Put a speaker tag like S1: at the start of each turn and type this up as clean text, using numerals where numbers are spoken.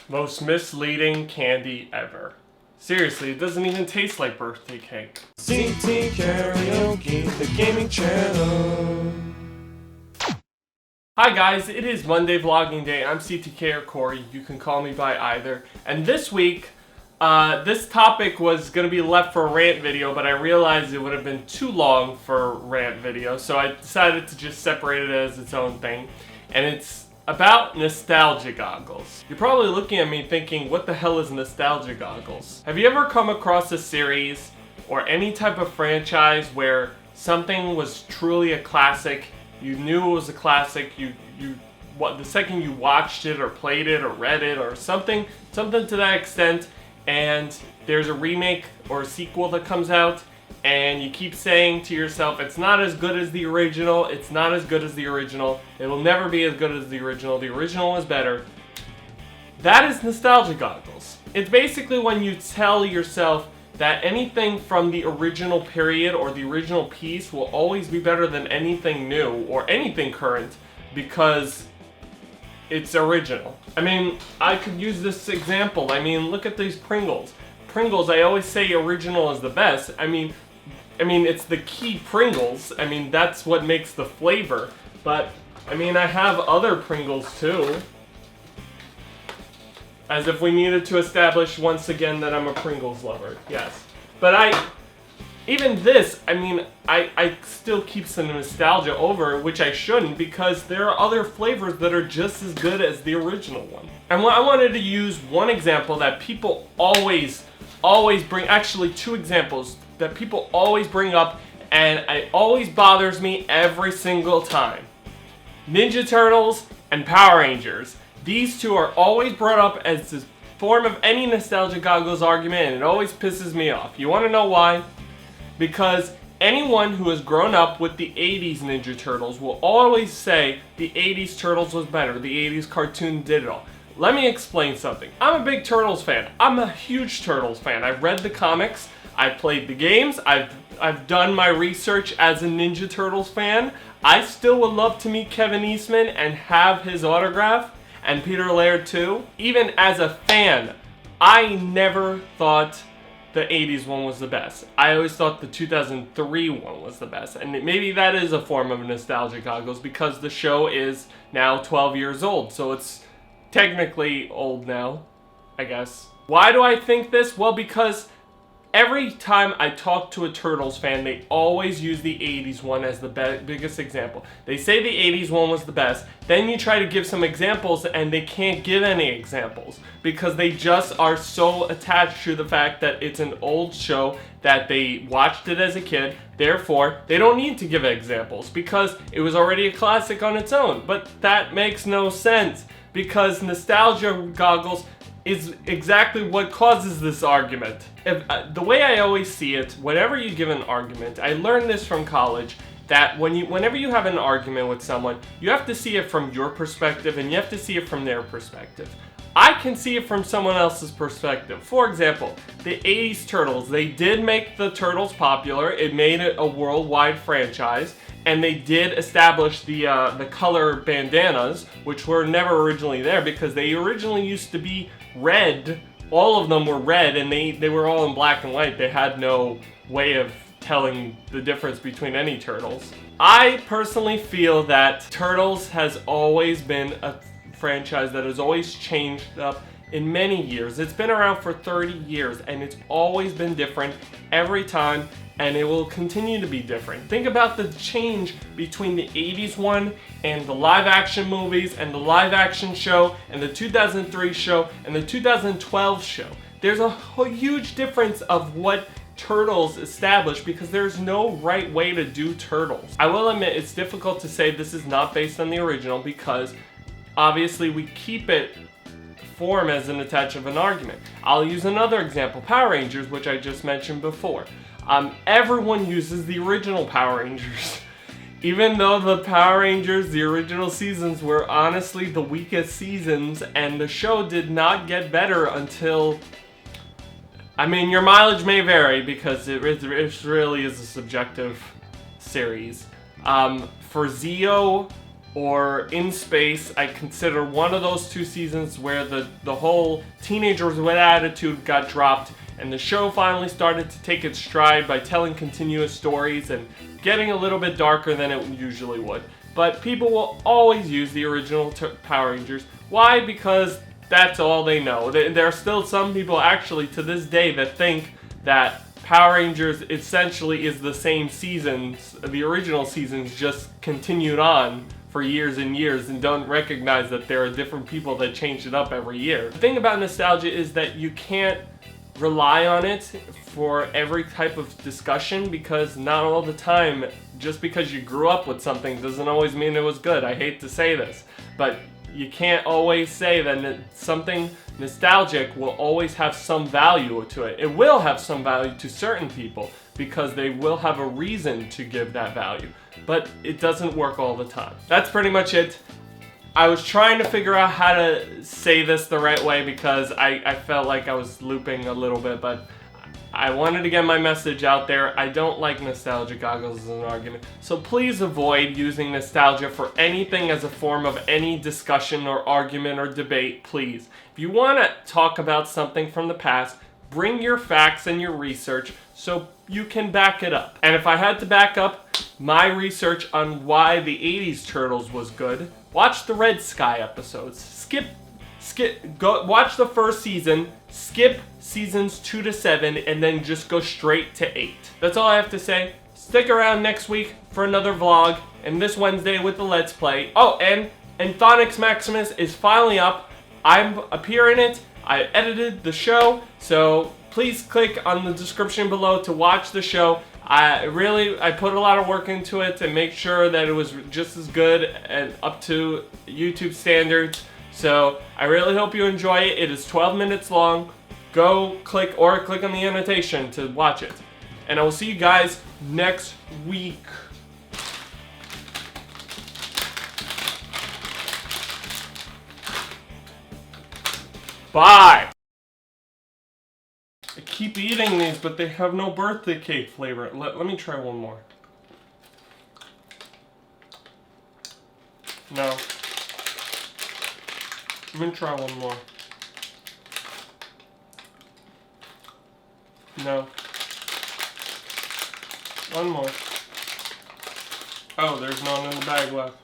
S1: Most misleading candy ever. Seriously, it doesn't even taste like birthday cake.
S2: CTKaraoke, the gaming channel.
S1: Hi guys, it is Monday vlogging day. I'm CTK or Corey. You can call me by either. And this week, this topic was going to be left for a rant video, but I realized it would have been too long for a rant video, so I decided to just separate it as its own thing. And it's about nostalgia goggles. You're probably looking at me thinking, what the hell is nostalgia goggles? Have you ever come across a series or any type of franchise where something was truly a classic? You knew it was a classic. The second you watched it or played it or read it or something to that extent, and there's a remake or a sequel that comes out, and you keep saying to yourself, it's not as good as the original, it's not as good as the original, it will never be as good as the original is better. That is nostalgia goggles. It's basically when you tell yourself that anything from the original period or the original piece will always be better than anything new or anything current because it's original. I mean, I could use this example. I mean, look at these Pringles. Pringles, I always say original is the best. I mean, it's the key Pringles. I mean, that's what makes the flavor. But, I mean, I have other Pringles too. As if we needed to establish once again that I'm a Pringles lover. Yes. But even this, I mean, I still keep some nostalgia over, which I shouldn't, because there are other flavors that are just as good as the original one. And I wanted to use one example that people always bring, actually two examples that people always bring up, and it always bothers me every single time. Ninja Turtles and Power Rangers. These two are always brought up as the form of any nostalgia goggles argument, and it always pisses me off. You want to know why? Because anyone who has grown up with the 80s Ninja Turtles will always say the 80s Turtles was better, the 80s cartoon did it all. Let me explain something. I'm a big Turtles fan. I'm a huge Turtles fan. I've read the comics, I've played the games, I've done my research as a Ninja Turtles fan. I still would love to meet Kevin Eastman and have his autograph, and Peter Laird too. Even as a fan, I never thought the 80s one was the best. I always thought the 2003 one was the best. And maybe that is a form of nostalgia goggles because the show is now 12 years old. So it's technically old now, I guess. Why do I think this? Well, because every time I talk to a Turtles fan, they always use the 80s one as the biggest example. They say the 80s one was the best, then you try to give some examples and they can't give any examples because they just are so attached to the fact that it's an old show, that they watched it as a kid, therefore they don't need to give examples because it was already a classic on its own. But that makes no sense because nostalgia goggles is exactly what causes this argument. The way I always see it, whenever you give an argument, I learned this from college, that whenever you have an argument with someone, you have to see it from your perspective and you have to see it from their perspective. I can see it from someone else's perspective. For example, the 80s Turtles, they did make the Turtles popular, it made it a worldwide franchise, and they did establish the color bandanas, which were never originally there because they originally used to be red. All of them were red and they were all in black and white. They had no way of telling the difference between any Turtles. I personally feel that Turtles has always been a franchise that has always changed up in many years. It's been around for 30 years and it's always been different every time, and it will continue to be different. Think about the change between the 80s one and the live action movies and the live action show and the 2003 show and the 2012 show. There's a huge difference of what Turtles established because there's no right way to do Turtles. I will admit it's difficult to say this is not based on the original because obviously we keep it form as an attach of an argument. I'll use another example, Power Rangers, which I just mentioned before. Everyone uses the original Power Rangers. Even though the Power Rangers, the original seasons, were honestly the weakest seasons, and the show did not get better until... I mean, your mileage may vary because it really is a subjective series. For Zeo, or In Space. I consider one of those two seasons where the whole teenagers with attitude got dropped and the show finally started to take its stride by telling continuous stories and getting a little bit darker than it usually would. But people will always use the original Power Rangers. Why? Because that's all they know. There are still some people actually to this day that think that Power Rangers essentially is the same seasons, the original seasons just continued on for years and years, and don't recognize that there are different people that change it up every year. The thing about nostalgia is that you can't rely on it for every type of discussion, because not all the time, just because you grew up with something doesn't always mean it was good. I hate to say this, but you can't always say that something nostalgic will always have some value to it. It will have some value to certain people because they will have a reason to give that value, but it doesn't work all the time. That's pretty much it. I was trying to figure out how to say this the right way because I felt like I was looping a little bit, but I wanted to get my message out there. I don't like nostalgia goggles as an argument, so please avoid using nostalgia for anything as a form of any discussion or argument or debate, please. If you want to talk about something from the past, bring your facts and your research so you can back it up. And if I had to back up my research on why the 80s Turtles was good, watch the Red Sky episodes. Go watch the first season, skip seasons 2 to 7, and then just go straight to 8. That's all I have to say. Stick around next week for another vlog, and this Wednesday with the Let's Play. Oh, and Anthonix Maximus is finally up. I'm appearing in it. I edited the show, so please click on the description below to watch the show. I put a lot of work into it to make sure that it was just as good and up to YouTube standards. So I really hope you enjoy it. It is 12 minutes long. Go click on the annotation to watch it. And I will see you guys next week. Bye! I keep eating these, but they have no birthday cake flavor. Let me try one more. No. Let me try one more. No. One more. Oh, there's none in the bag left.